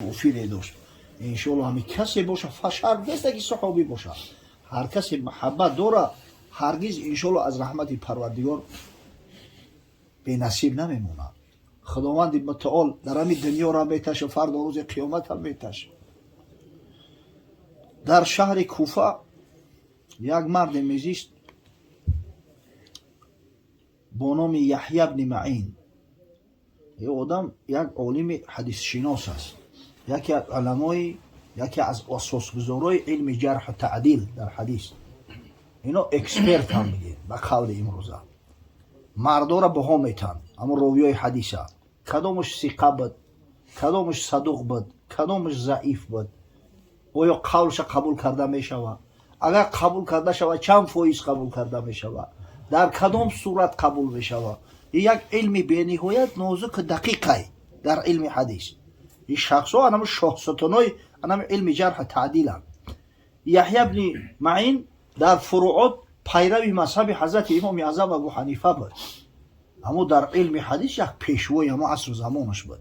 توفیر داشت انشالله همین کسی باشه فشار نیست که صحابی باشه هر کسی محبت داره هرگز انشالله از رحمت پروردگار به نصیب نمیمونه خداوند متعال در همین دنیا را میتشه فردا روز قیامت هم میتشه در شهر کوفه یک مرد میزیست با نام یحیی بن معین این آدم یک عالم حدیث شناس است یکی از علمای یکی از اساسگذارای علم جرح و تعدیل در حدیث اینا اکسپرت هم میگه به قول امروزه مردا را بها میتن اما راویای حدیثه کدامش ثقه بود کدامش صدوق بود کدامش ضعیف بود آیا قولش قبول کرده میشود اگر قبول کرده شود چند فایز قبول کرده میشود در کدام صورت قبول میشود یک علم بینهایت نازک دقیقه در علم حدیث این شخص ها انم شاهستانای انم علم جرح تعدیل هم یحیی بن معین در فروعات پیروی مذهب حضرت امام اعظم ابو حنیفه بود اما در علم حدیث یک پیشوای اما عصر زمانش بود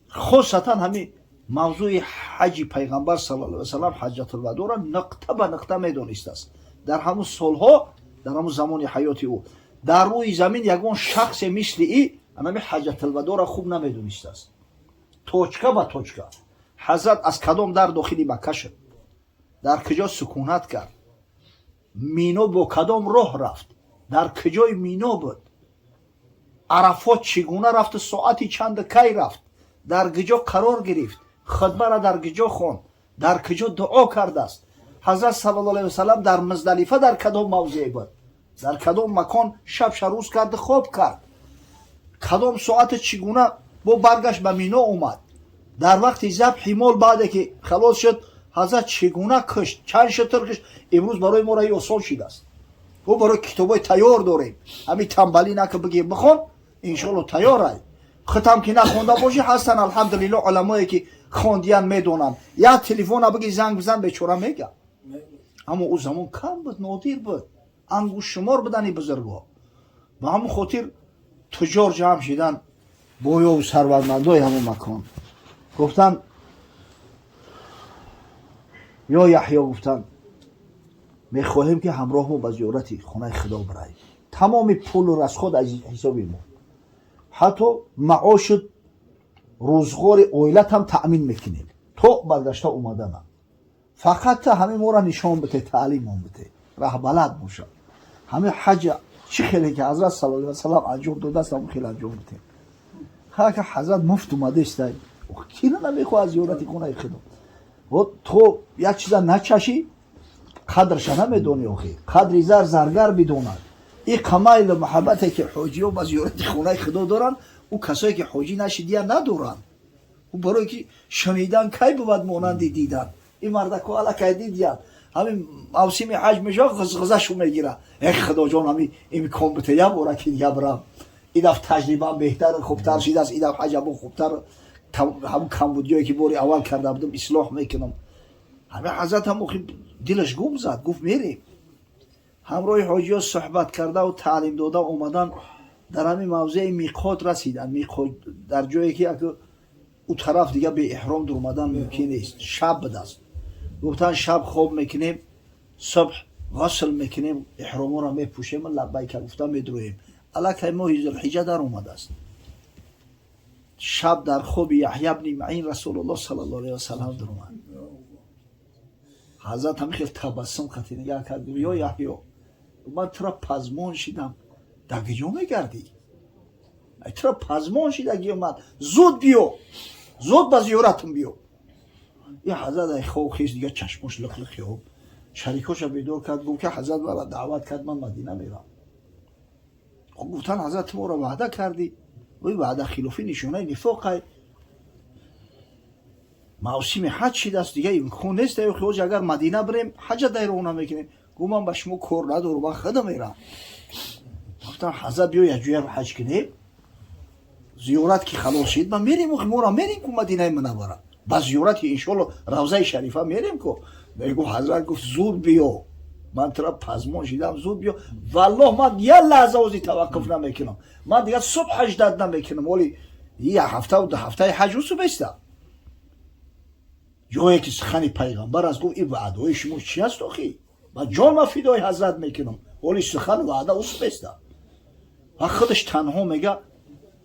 خاصتا همین موضوع حج پیغمبر صلی الله علیه و سلم حجۃ الوداع را نقطه به نقطه میدانسته است در همون سالها در همون زمان حیات او در روی زمین یگان شخص مثل ای انم حجۃ الوداع را خوب نمیدانسته است توچکه به توچکه حضرت از کدام در داخلی مکه شد در کجا سکونت کرد مینا با کدام راه رفت در کجای مینا بود عرفات چگونه رفت ساعتی چند کی رفت در کجا قرار گرفت خطبه را در کجا خواند در کجا دعا کرده است حضرت صلی الله علیه و سلم در مزدلفه در کدام موضع بود در کدام مکان شب روز کرد خواب کرد کدام ساعت چگونه با برگشت به مینا اومد در وقت ذبح مال بعد که خلاص شد حضرت چگونه کشت چند شتر کشت امروز برای ما را آسان شده است و برای کتابای تیار داریم همین تنبلی نکه بگی بخون انشالله تیاره ختم که نخونده باشی هستن الحمدلله علمایی که خواندیان میدونن یا تلفن بگی زنگ بزن بیچاره میگه اما او زمان کم بود نادر بود انگوش شمار بدن این بزرگا به همون خاطر تجار جمع شدن بویا و ثروتمندای همون مکان گفتن یا یحیی گفتن میخواهیم که همراه ما به زیارت خانه خدا براییم تمام پول و رزخود از حساب ما حتی معاش روزگار اویلت هم تأمین میکنیم تو برگشته اومدن فقط همه ما را نشان بده تعلیم هم بده راه بلد باشه همه حج چی خیلی که حضرت صلی الله علیه و سلم انجام داده است همون خیلی انجام بده هر که حضرت مفت اومده است کی نمیخواد از زیارت خانه خدا و تو یک چیز نچشی قدرش نمیدونی آخی قدر زر زرگر بدوند این کمال محبتی که حاجی ها با زیارت خانه خدا دارن او کسایی که حاجی نشدیان ندارن او برای که شنیدن کی بود مانند دیدن این مردک ها علا که دیدن همین موسم حج میشه غزغزشو میگیره ای خدا جان همین امکان بته یه باره که دیگه برم این دفع تجربه بهتر خوبتر شده است این دفع حج هم خوبتر همون کمبودیایی که باری اول کرده بودم اصلاح میکنم همه حضرت هم دلش گم زد گفت میریم همراه حاجی ها صحبت کرده و تعلیم داده اومدن در همین موضع میقات رسیدن میقات در جایی که او طرف دیگه به احرام در اومدن ممکن نیست شب بده است گفتن شب خواب میکنیم صبح غسل میکنیم احرام را میپوشیم لبیک گفتن میدرویم الکی ماه ذوالحجه در اومده است شب در خواب یحیی بن معین رسول الله صلی الله علیه و سلم در اومد حضرت هم خیلی تبسم خطی نگاه کرد یا یحیی من تو را پزمان شدم در کجا میگردی تو را پزمان شدگی اومد زود بیو زود به زیارتم بیو این حضرت خواه خیز دیگه چشمش لخ لخی هم شریکاش بیدار کرد گفت که حضرت مرا دعوت کرد من مدینه میرم گفتن حضرت ما را وعده کردی وی وعده خلافی نشونه نفاقه موسم حج شده است دیگه امکان نیست خود اگر مدینه بریم حج دایر اون میکنیم گفتم من به شما کار ندارم من خودم میرم گفتن حضرت بیا یک جوی حج کنیم زیارت که خلاص شد من میریم ما را میریم که مدینه منوره با زیارت ان شاء الله روضه شریفه میریم که میگو حضرت گفت زود بیا من تو را پزمان شدم زود بیا والله من یه لحظه وزی توقف نمیکنم من دیگه صبح حج داد نمیکنم ولی یه هفته و 2 هفته حج رو بیستم جایی که سخن پیغمبر از گفت این وعده های شما چی است آخی؟ من جان فدای حضرت میکنم ولی سخن وعده اوست بسته. و خودش تنها میگه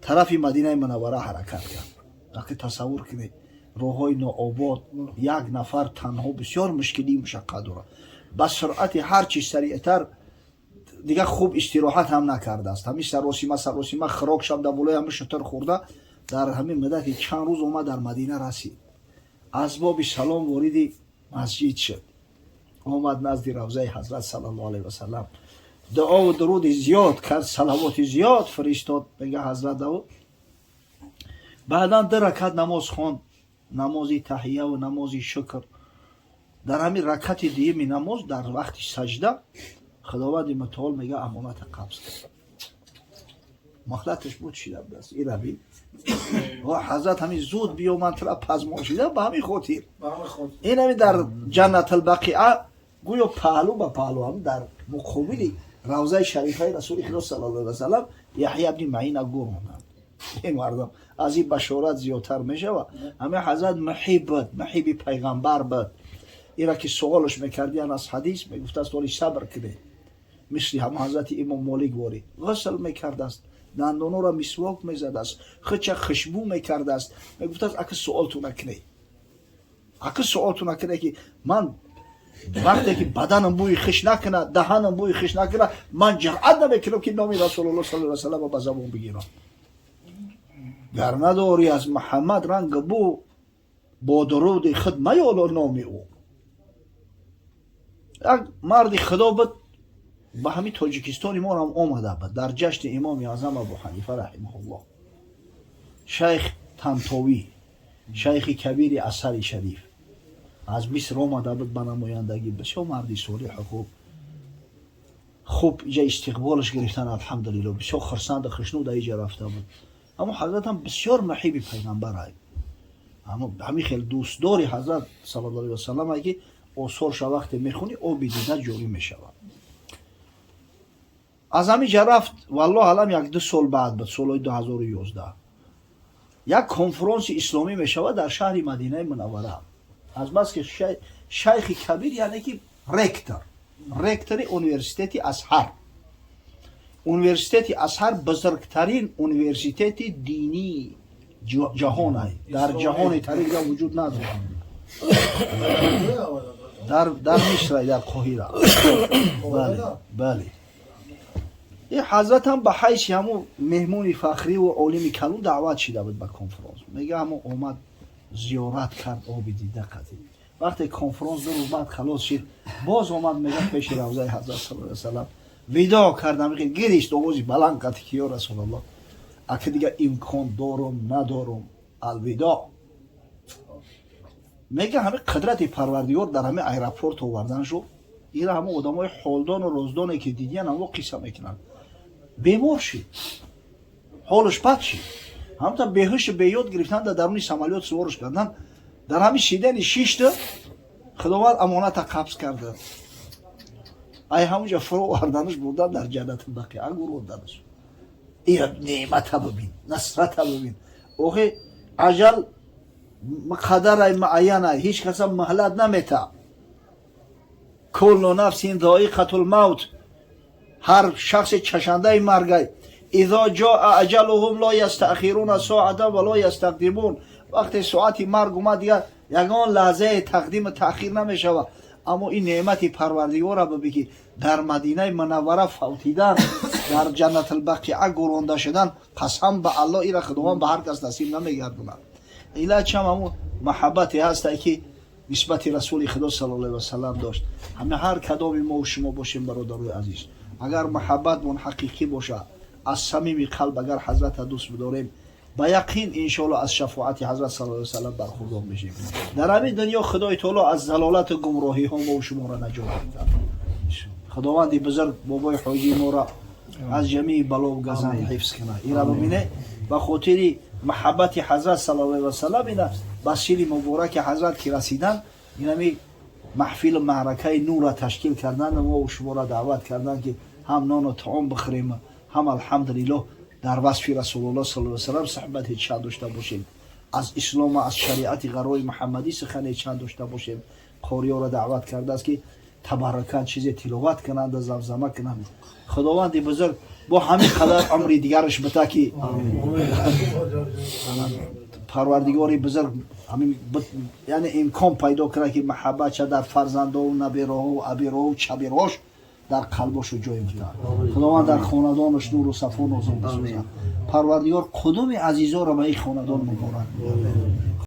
طرف مدینه منوره حرکت کرد. وقتی تصور کنید راههای ناآباد یک نفر تنها بسیار مشکلی مشقت داره. با سرعت هر چی سریعتر دیگه خوب استراحت هم نکرده است. همین سراسیمه خراک شب در بالای همه شتر خورده. در همین مدت چند روز اومد در مدینه رسید. از باب سلام وارد مسجد شد. اومد نزد روضه حضرت صلی الله علیه و سلم. دعا و درود زیاد کرد، صلوات زیاد فرستاد بگه حضرت داود. بعدا 2 رکعت نماز خواند، نمازی تحیه و نمازی شکر. در همین رکعت دیگه نماز در وقت سجده خداوند متعال میگه امانت قبض کرد. مخلطش بود شده بس این روی و حضرت همین زود بیامد طرف پزماشیده به همین خاطر. این همین در جنت البقیع گویا پهلو به پهلو هم در مقابل روضه شریفه رسول خدا صلی الله علیه و سلم یحیی ابن معین گروندند. این مردم از این بشارت زیادتر میشه و همه حضرت محب پیغمبر بود. ایرا که سوالش میکردین از حدیث میگفت است ولی صبر کنه. مثل هم حضرت امام مالک واری غسل میکرده است، دندانو را مسواک میزد است، خچه خشبو میکرده است. میگفت است اگه سوالتون نکنه که من وقتی که بدنم بوی خش نکنه، دهنم بوی خش نکنه، من جرأت نمیکنم که نام رسول الله صلی الله علیه و سلم به زبان بگیرم. گر نداری از محمد رنگ بو با درود خود میال نام او. یک مرد خدا بود به همین تاجیکستان ما هم آمده بود در جشن امام اعظم ابو حنیفه رحمه الله. شیخ طنطاوی، شیخ کبیر اثر شریف از مصر آمده بود به نمایندگی. بسیار مردی صالح خوب اینجا استقبالش گرفتن الحمدلله. بسیار خرسند و خشنود اینجا رفته بود. اما حضرت هم بسیار محب پیغمبر های. اما همین خیلی دوستداری حضرت صلی الله علیه و سلم های که آثارش وقتی میخونی او بدیده جاری میشود. از همینجا رفت والله علم 1-2 سال بعد بود، سال 2011 یک کنفرانس اسلامی میشود در شهر مدینه منوره. از بس که شیخ کبیر یعنی که رکتر اونیورسیتeti ازهر. اونیورسیتeti ازهر بزرگترین اونیورسیتت دینی جهان است. در جهان تاریخ وجود نداره. در مصر، در قاهره. بله. این حضرت هم به حیث همون مهمون فخری و عالم کلون دعوت شده بود به کنفرانس. میگه همون اومد زیارت کرد آب دیده قدیم. وقتی کنفرانس در اومد خلاص شد باز اومد میگه پیش روضه حضرت صلی الله علیه و سلم ودا کردم. میگه گریشت آوازی بلند کرد که یا رسول الله اگه دیگه امکان دارم ندارم الوداع. میگه همه قدرت پروردگار در همه ایرپورت آوردن شو. این همه آدمای حالدان و روزدانی که دیدین همه قصه میکنن. بیمار شد، حالش بد شد، همتا بهوش بیاد گرفتن در درون سمالیات سوارش کردن. در همین شیدن 6 تا خداوند امانت قبض کرده. ای همونجا فرو آوردنش بردن در جنت البقیع گروندنش. این نعمت ببین، نصرت ببین. اوه اجل قدر معینه، هیچ کس مهلت نمیته. کل نفس ذائقة الموت، هر شخص چشنده مرگ. اذا جاء اجلهم لا یستأخرون ساعة ولا یستقدمون. وقتی ساعت مرگ اومد دیگه یگان لحظه تقدیم تأخیر نمیشود. اما این نعمت پروردگار را ببینید در مدینه منوره فوتیدن، در جنت البقیع گرانده شدن، قسم به الله این را خداوند به هر کس نصیب نمیگردونه. ایلا همون محبتی هست که نسبت رسول خدا صلی الله علیه و سلم داشت. همه هر کدام ما و شما باشیم برادرای عزیز، اگر محبت من حقیقی باشه، از صمیم قلب اگر حضرت دوست بداریم، با یقین انشاءالله از شفاعت حضرت صلی الله علیه و سلم برخوردار میشیم. در همین دنیا خدای تعالی از ضلالت و گمراهی ها ما و شما را نجات میده. خداوند بزرگ بابای حاجی ما را از جمیع بلا و گزند حفظ کنه. این را ببینه به خاطر محبت حضرت صلی الله علیه و سلم اینا بسیل مبارک حضرت که رسیدن، این محفل معرکه نور را تشکیل کردن. ما و شما را دعوت کردن که هم نان و طعام بخوریم، هم الحمدلله در وصف رسول الله صلی الله علیه و سلم صحبت هیچ داشته باشیم. از اسلام و از شریعت غرای محمدی سخنی چند داشته باشیم. قاری‌ها را دعوت کرده است که تبرکاً چیز تلاوت کنند و زمزمه کنند. خداوند بزرگ با همین قدر عمر دیگرش بده که پروردگار بزرگ همین یعنی امکان پیدا کنه که محبت چه در فرزنده و نبیره و ابیره و چبیراش در قلبش جای بده. خداوند در خاندانش نور و صفا نازل بسازد. پروردگار کدوم عزیزا را به این خاندان مبارک